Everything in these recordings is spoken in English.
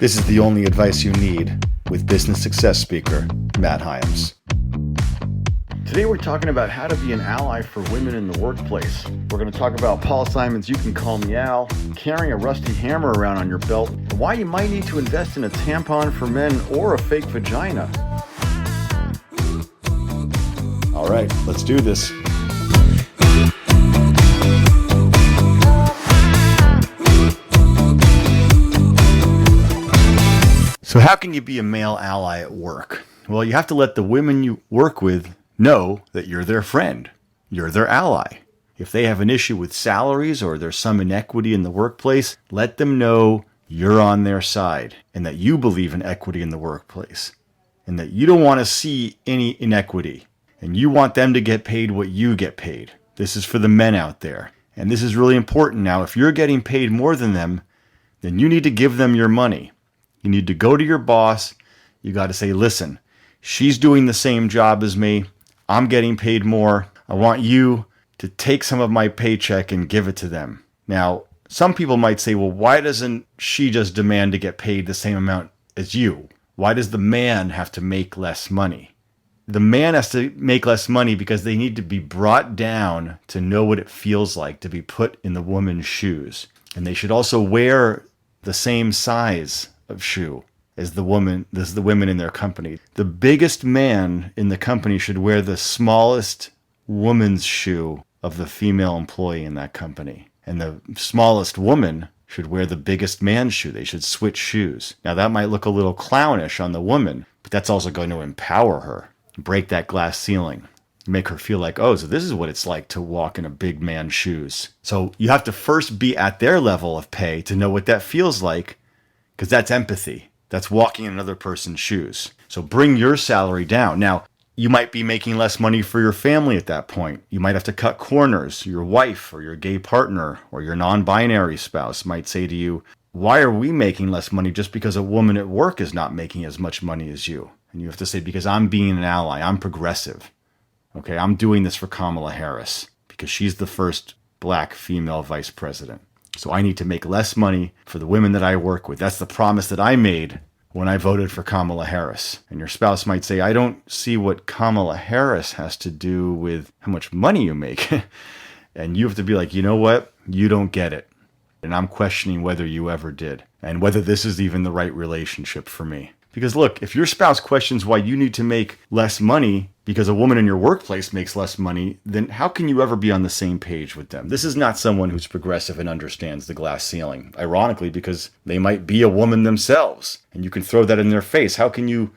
This is the only advice you need with business success speaker, Matt Hyams. Today we're talking about how to be an ally for women in the workplace. We're going to talk about Paul Simon's You Can Call Me Al, carrying a rusty hammer around on your belt, and why you might need to invest in a tampon for men or a fake vagina. All right, let's do this. So how can you be a male ally at work? Well, you have to let the women you work with know that you're their friend. You're their ally. If they have an issue with salaries or there's some inequity in the workplace, let them know you're on their side and that you believe in equity in the workplace and that you don't want to see any inequity and you want them to get paid what you get paid. This is for the men out there. And this is really important now. If you're getting paid more than them, then you need to give them your money. You need to go to your boss. You got to say, listen, she's doing the same job as me. I'm getting paid more. I want you to take some of my paycheck and give it to them. Now, some people might say, well, why doesn't she just demand to get paid the same amount as you? Why does the man have to make less money? The man has to make less money because they need to be brought down to know what it feels like to be put in the woman's shoes. And they should also wear the same size of shoe as the women in their company. The biggest man in the company should wear the smallest woman's shoe of the female employee in that company. And the smallest woman should wear the biggest man's shoe. They should switch shoes. Now that might look a little clownish on the woman, but that's also going to empower her, break that glass ceiling, make her feel like, oh, so this is what it's like to walk in a big man's shoes. So you have to first be at their level of pay to know what that feels like, because that's empathy. That's walking in another person's shoes. So bring your salary down. Now, you might be making less money for your family at that point. You might have to cut corners. Your wife or your gay partner or your non-binary spouse might say to you, why are we making less money just because a woman at work is not making as much money as you? And you have to say, because I'm being an ally. I'm progressive. Okay, I'm doing this for Kamala Harris because she's the first black female vice president. So I need to make less money for the women that I work with. That's the promise that I made when I voted for Kamala Harris. And your spouse might say, I don't see what Kamala Harris has to do with how much money you make. And you have to be like, you know what? You don't get it. And I'm questioning whether you ever did and whether this is even the right relationship for me. Because look, if your spouse questions why you need to make less money because a woman in your workplace makes less money, then how can you ever be on the same page with them? This is not someone who's progressive and understands the glass ceiling. Ironically, because they might be a woman themselves, and you can throw that in their face. How can you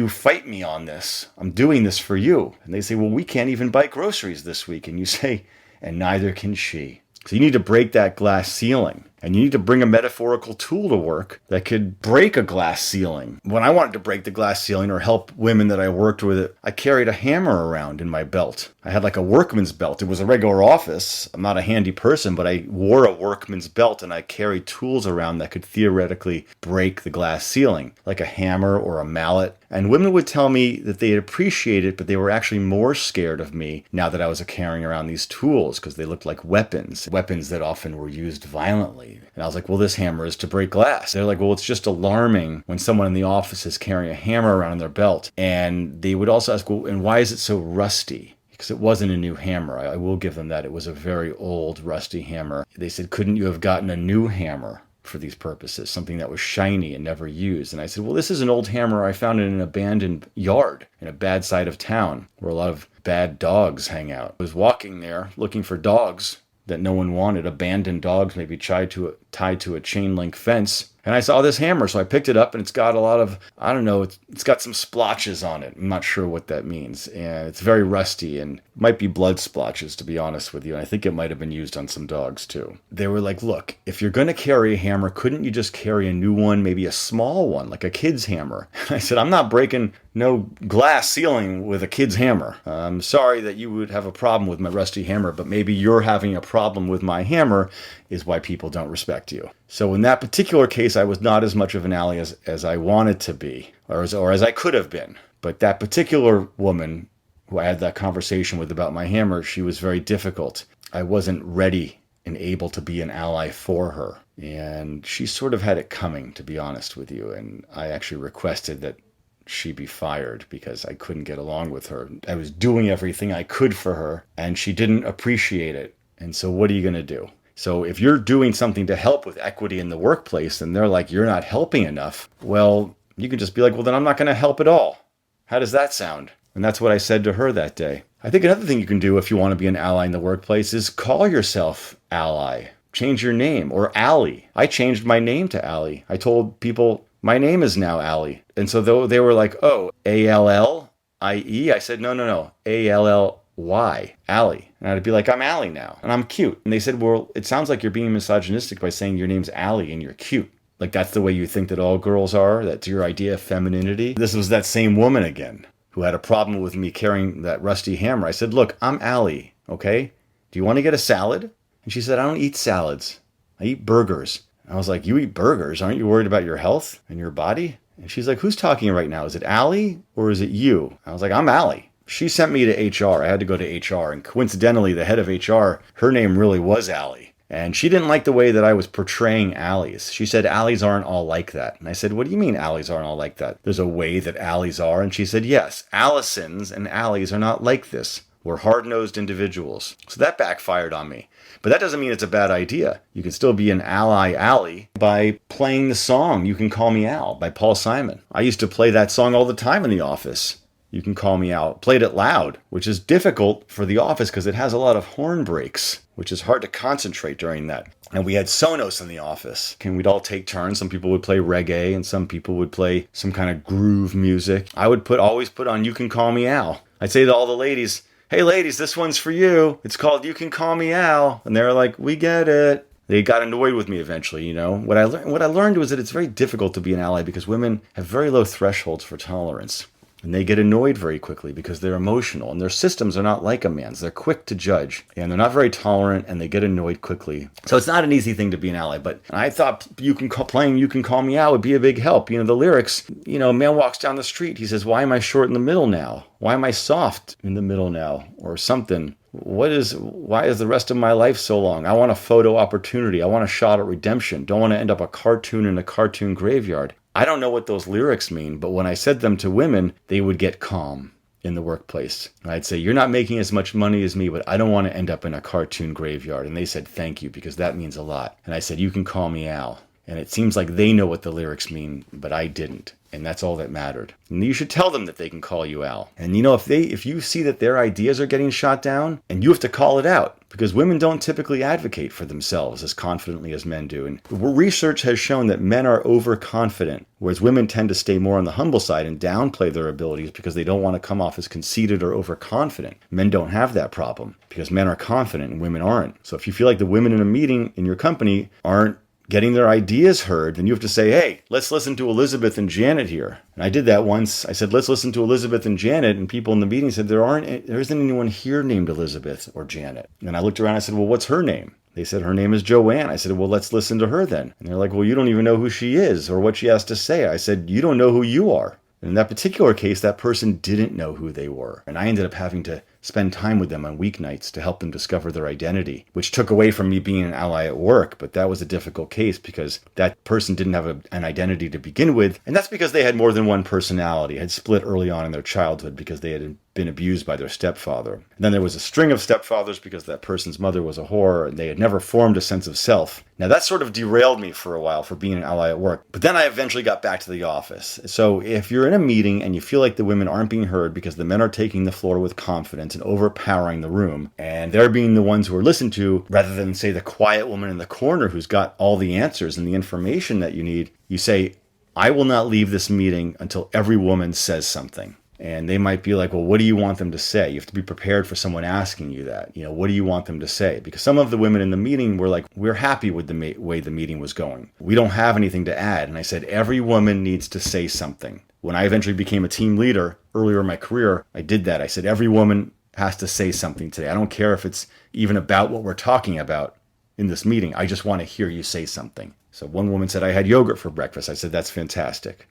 fight me on this? I'm doing this for you. And they say, well, we can't even buy groceries this week. And you say, and neither can she. So you need to break that glass ceiling. And you need to bring a metaphorical tool to work that could break a glass ceiling. When I wanted to break the glass ceiling or help women that I worked with, I carried a hammer around in my belt. I had like a workman's belt. It was a regular office. I'm not a handy person, but I wore a workman's belt and I carried tools around that could theoretically break the glass ceiling, like a hammer or a mallet. And women would tell me that they appreciate it, but they were actually more scared of me now that I was carrying around these tools because they looked like weapons that often were used violently. And I was like, well, this hammer is to break glass. They're like, well, it's just alarming when someone in the office is carrying a hammer around in their belt. And they would also ask, well, and why is it so rusty? Because it wasn't a new hammer. I will give them that. It was a very old, rusty hammer. They said, couldn't you have gotten a new hammer for these purposes, something that was shiny and never used? And I said, well, this is an old hammer I found in an abandoned yard in a bad side of town where a lot of bad dogs hang out. I was walking there looking for dogs that no one wanted, abandoned dogs maybe tied to a chain link fence. And I saw this hammer, so I picked it up, and it's got a lot of, I don't know, it's got some splotches on it. I'm not sure what that means. And it's very rusty, and might be blood splotches, to be honest with you. And I think it might have been used on some dogs, too. They were like, look, if you're going to carry a hammer, couldn't you just carry a new one, maybe a small one, like a kid's hammer? I said, I'm not breaking no glass ceiling with a kid's hammer. I'm sorry that you would have a problem with my rusty hammer, but maybe you're having a problem with my hammer is why people don't respect you. So in that particular case, I was not as much of an ally as I wanted to be, or as I could have been. But that particular woman who I had that conversation with about my hammer, she was very difficult. I wasn't ready and able to be an ally for her. And she sort of had it coming, to be honest with you. And I actually requested that she be fired because I couldn't get along with her. I was doing everything I could for her, and she didn't appreciate it. And so what are you going to do? So if you're doing something to help with equity in the workplace and they're like, you're not helping enough, well, you can just be like, well, then I'm not going to help at all. How does that sound? And that's what I said to her that day. I think another thing you can do if you want to be an ally in the workplace is call yourself Ally. Change your name, or Allie. I changed my name to Allie. I told people my name is now Allie. And so though they were like, oh, Allie? I said, no,Ally, Allie. And I'd be like, I'm Allie now, and I'm cute. And they said, well, it sounds like you're being misogynistic by saying your name's Allie and you're cute. Like that's the way you think that all girls are? That's your idea of femininity? This was that same woman again who had a problem with me carrying that rusty hammer. I said, look, I'm Allie, okay? Do you want to get a salad? And she said, I don't eat salads. I eat burgers. I was like, you eat burgers? Aren't you worried about your health and your body? And she's like, who's talking right now? Is it Allie or is it you? I was like, I'm Allie. She sent me to HR. I had to go to HR. And coincidentally, the head of HR, her name really was Allie. And she didn't like the way that I was portraying Allies. She said, Allies aren't all like that. And I said, what do you mean Allies aren't all like that? There's a way that Allies are. And she said, yes, Allisons and Allies are not like this. We're hard-nosed individuals. So that backfired on me. But that doesn't mean it's a bad idea. You can still be an ally by playing the song You Can Call Me Al by Paul Simon. I used to play that song all the time in the office. You Can Call Me Al. Played it loud, which is difficult for the office because it has a lot of horn breaks, which is hard to concentrate during that. And we had Sonos in the office. And we'd all take turns. Some people would play reggae and some people would play some kind of groove music. I would always put on You Can Call Me Al. I'd say to all the ladies, hey ladies, this one's for you. It's called You Can Call Me Al. And they were like, we get it. They got annoyed with me eventually, you know. What I learned was that it's very difficult to be an ally because women have very low thresholds for tolerance. And they get annoyed very quickly because they're emotional. And their systems are not like a man's. They're quick to judge. And they're not very tolerant and they get annoyed quickly. So it's not an easy thing to be an ally. But I thought playing You Can Call Me Out would be a big help. You know, the lyrics, you know, a man walks down the street. He says, why am I short in the middle now? Why am I soft in the middle now? Or something. Why is the rest of my life so long? I want a photo opportunity. I want a shot at redemption. Don't want to end up a cartoon in a cartoon graveyard. I don't know what those lyrics mean, but when I said them to women, they would get calm in the workplace. And I'd say, you're not making as much money as me, but I don't want to end up in a cartoon graveyard. And they said, thank you, because that means a lot. And I said, you can call me Al. And it seems like they know what the lyrics mean, but I didn't. And that's all that mattered. And you should tell them that they can call you Al. And you know, if you see that their ideas are getting shot down, and you have to call it out, because women don't typically advocate for themselves as confidently as men do. And research has shown that men are overconfident, whereas women tend to stay more on the humble side and downplay their abilities because they don't want to come off as conceited or overconfident. Men don't have that problem because men are confident and women aren't. So if you feel like the women in a meeting in your company aren't getting their ideas heard, then you have to say, hey, let's listen to Elizabeth and Janet here. And I did that once. I said, let's listen to Elizabeth and Janet. And people in the meeting said, there isn't anyone here named Elizabeth or Janet. And I looked around and I said, well, what's her name? They said, her name is Joanne. I said, well, let's listen to her then. And they're like, well, you don't even know who she is or what she has to say. I said, you don't know who you are. And in that particular case, that person didn't know who they were. And I ended up having to spend time with them on weeknights to help them discover their identity, which took away from me being an ally at work. But that was a difficult case because that person didn't have an identity to begin with. And that's because they had more than one personality, had split early on in their childhood because they had been abused by their stepfather. And then there was a string of stepfathers because that person's mother was a whore and they had never formed a sense of self. Now that sort of derailed me for a while for being an ally at work. But then I eventually got back to the office. So if you're in a meeting and you feel like the women aren't being heard because the men are taking the floor with confidence and overpowering the room, and they're being the ones who are listened to rather than, say, the quiet woman in the corner who's got all the answers and the information that you need, you say, I will not leave this meeting until every woman says something. And they might be like, well, what do you want them to say? You have to be prepared for someone asking you that. You know, what do you want them to say? Because some of the women in the meeting were like, we're happy with the way the meeting was going. We don't have anything to add. And I said, every woman needs to say something. When I eventually became a team leader earlier in my career, I did that. I said, every woman has to say something today. I don't care if it's even about what we're talking about in this meeting. I just want to hear you say something. So one woman said, I had yogurt for breakfast. I said, that's fantastic.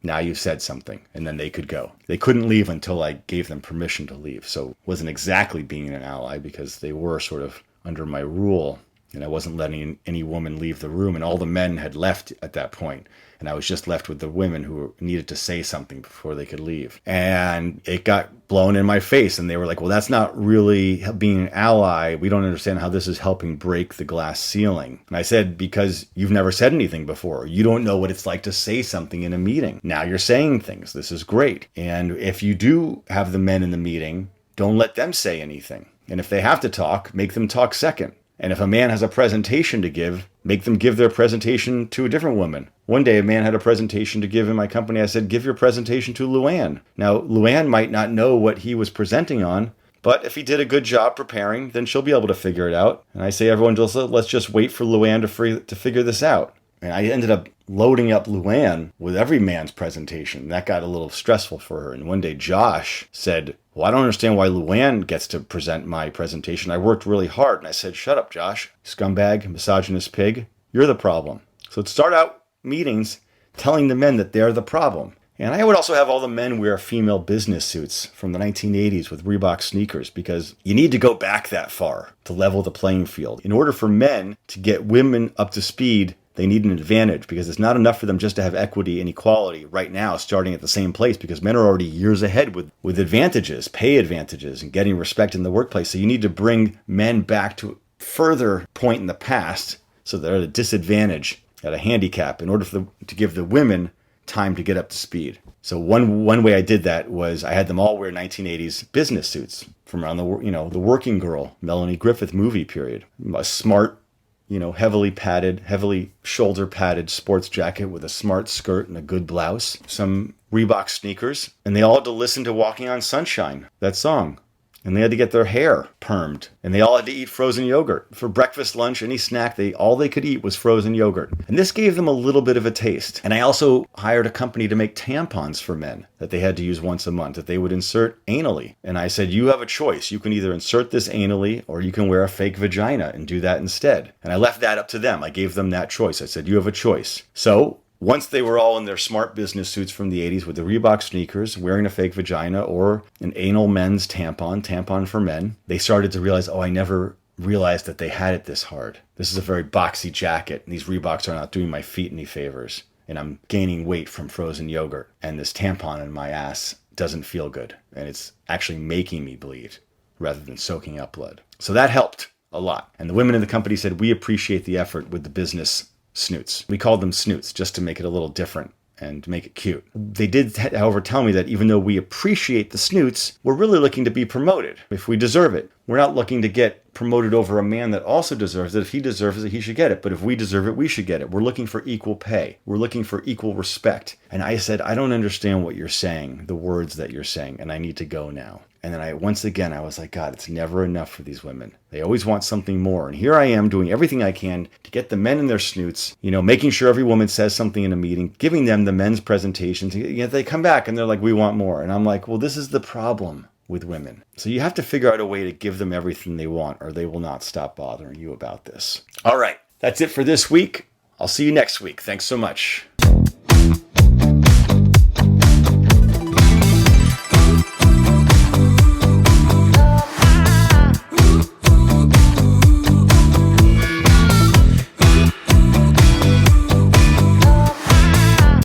Now you've said something. And then they could go. They couldn't leave until I gave them permission to leave. So it wasn't exactly being an ally because they were sort of under my rule. And I wasn't letting any woman leave the room, and all the men had left at that point. And I was just left with the women who needed to say something before they could leave. And it got blown in my face. And they were like, well, that's not really being an ally. We don't understand how this is helping break the glass ceiling. And I said, because you've never said anything before. You don't know what it's like to say something in a meeting. Now you're saying things. This is great. And if you do have the men in the meeting, don't let them say anything. And if they have to talk, make them talk second. And if a man has a presentation to give, make them give their presentation to a different woman. One day, a man had a presentation to give in my company. I said, give your presentation to Luann. Now, Luann might not know what he was presenting on, but if he did a good job preparing, then she'll be able to figure it out. And I say, everyone, let's just wait for Luann to figure this out. And I ended up loading up Luann with every man's presentation. That got a little stressful for her. And one day Josh said, well, I don't understand why Luann gets to present my presentation. I worked really hard. And I said, shut up, Josh. Scumbag, misogynist pig. You're the problem. So start out meetings telling the men that they're the problem. And I would also have all the men wear female business suits from the 1980s with Reebok sneakers, because you need to go back that far to level the playing field. In order for men to get women up to speed, they need an advantage, because it's not enough for them just to have equity and equality right now starting at the same place, because men are already years ahead with advantages, pay advantages, and getting respect in the workplace. So you need to bring men back to a further point in the past so they're at a disadvantage, at a handicap, in order to give the women time to get up to speed. So one way I did that was I had them all wear 1980s business suits from around the working girl, Melanie Griffith movie period. A smart, heavily padded, heavily shoulder padded sports jacket with a smart skirt and a good blouse, some Reebok sneakers, and they all had to listen to Walking on Sunshine, that song. And they had to get their hair permed. And they all had to eat frozen yogurt. For breakfast, lunch, any snack, all they could eat was frozen yogurt. And this gave them a little bit of a taste. And I also hired a company to make tampons for men that they had to use once a month, that they would insert anally. And I said, you have a choice. You can either insert this anally, or you can wear a fake vagina and do that instead. And I left that up to them. I gave them that choice. I said, you have a choice. So once they were all in their smart business suits from the 80s with the Reebok sneakers, wearing a fake vagina or an anal men's tampon for men, they started to realize, I never realized that they had it this hard. This is a very boxy jacket, and these Reeboks are not doing my feet any favors. And I'm gaining weight from frozen yogurt, and this tampon in my ass doesn't feel good. And it's actually making me bleed rather than soaking up blood. So that helped a lot. And the women in the company said, we appreciate the effort with the business snoots. We called them snoots just to make it a little different and to make it cute. They did, however, tell me that even though we appreciate the snoots, we're really looking to be promoted if we deserve it. We're not looking to get promoted over a man that also deserves it. If he deserves it, he should get it. But if we deserve it, we should get it. We're looking for equal pay. We're looking for equal respect. And I said, I don't understand what you're saying, the words that you're saying, and I need to go now. And then I was like, God, it's never enough for these women. They always want something more. And here I am doing everything I can to get the men in their snoots, making sure every woman says something in a meeting, giving them the men's presentations. They come back and they're like, we want more. And I'm like, well, this is the problem with women. So you have to figure out a way to give them everything they want, or they will not stop bothering you about this. All right. That's it for this week. I'll see you next week. Thanks so much.